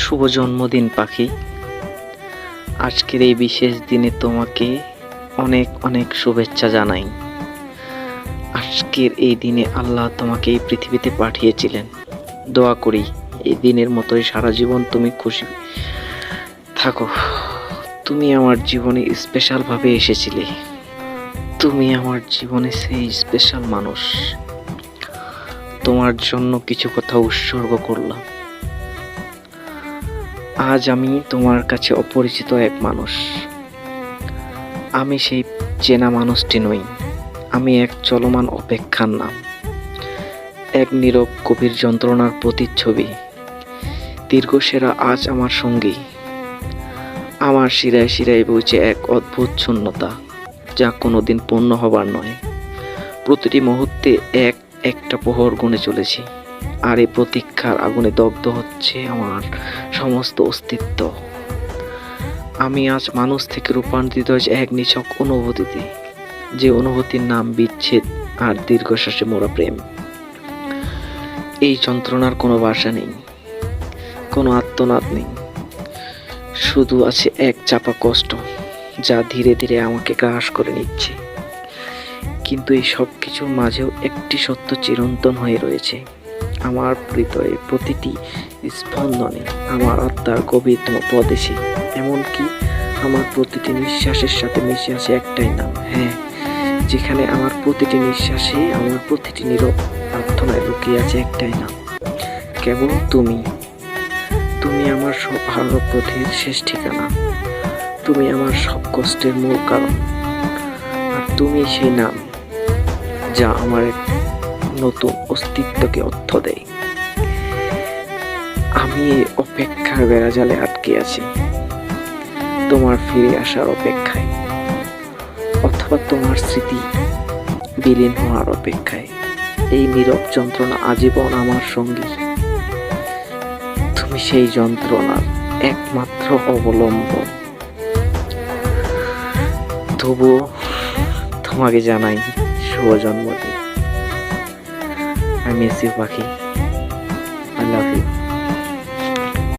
শুভ জন্মদিন পাখি। আজকের এই বিশেষ দিনে তোমাকে অনেক অনেক শুভেচ্ছা জানাই। আজকের এই দিনে আল্লাহ তোমাকে এই পৃথিবীতে পাঠিয়েছিলেন। দোয়া করি এই দিনের মতোই সারা জীবন তুমি খুশি থাকো। তুমি আমার জীবনে স্পেশালভাবে এসেছিলে। তুমি আমার জীবনে সেই স্পেশাল মানুষ। তোমার জন্য কিছু কথা উৎসর্গ করলাম। আজ আমি তোমার কাছে অপরিচিত এক মানুষ। আমি সেই চেনা মানুষটি নই। আমি এক চলমান অপেক্ষার নাম, এক নীরব গভীর যন্ত্রণার প্রতিচ্ছবি। দীর্ঘসেরা আজ আমার সঙ্গী। আমার শিরায় শিরায় বইছে এক অদ্ভুত শূন্যতা, যা কোনোদিন পূর্ণ হবার নয়। প্রতিটি মুহূর্তে এক একটা প্রহর গুনে চলেছি, আর এই প্রতীক্ষার আগুনে দগ্ধ হচ্ছে আমার সমস্ত অস্তিত্ব। আমি আজ মানুষ থেকে রূপান্তরিত হয়েছে এক নিছক অনুভূতিতে, যে অনুভূতির নাম বিচ্ছেদ আর দীর্ঘশ্বাসে মোরা প্রেম। এই যন্ত্রণার কোনো ভাষা নেই, কোনো আর্তনাদ নেই, শুধু আছে এক চাপা কষ্ট, যা ধীরে ধীরে আমাকে গ্রাস করে নিচ্ছে। কিন্তু এই সব কিছুর মাঝেও একটি সত্য চিরন্তন হয়ে রয়েছে। আমার হৃদয়ের প্রতিটি স্পন্দনে, আমার আত্মার গভীরতম প্রদেশে, এমনকি আমার প্রতিটি নিঃশ্বাসের সাথে মিশে আছে একটাই নাম। হ্যাঁ, যেখানে আমার প্রতিটি নিঃশ্বাসে, আমার প্রতিটি নীরব প্রার্থনায় লুকিয়ে আছে একটাই নাম, কেবল তুমি। তুমি আমার সব ভালো পথের শেষ ঠিকানা। তুমি আমার সব কষ্টের মূল কারণ। আর তুমি সেই নাম, যা আমার এক নতুন অস্তিত্বকে অর্থ দেয়। আমি এই অপেক্ষার বেড়াজালে আটকে আছি, তোমার ফিরে আসার অপেক্ষায়, অথবা তোমার স্মৃতি বিলীন হওয়ার অপেক্ষায়। এই নীরব যন্ত্রণা আজীবন আমার সঙ্গী। তুমি সেই যন্ত্রণার একমাত্র অবলম্বন। তবুও তোমাকে জানাই শুভ জন্মদিন। I miss you, পাখি। I love you.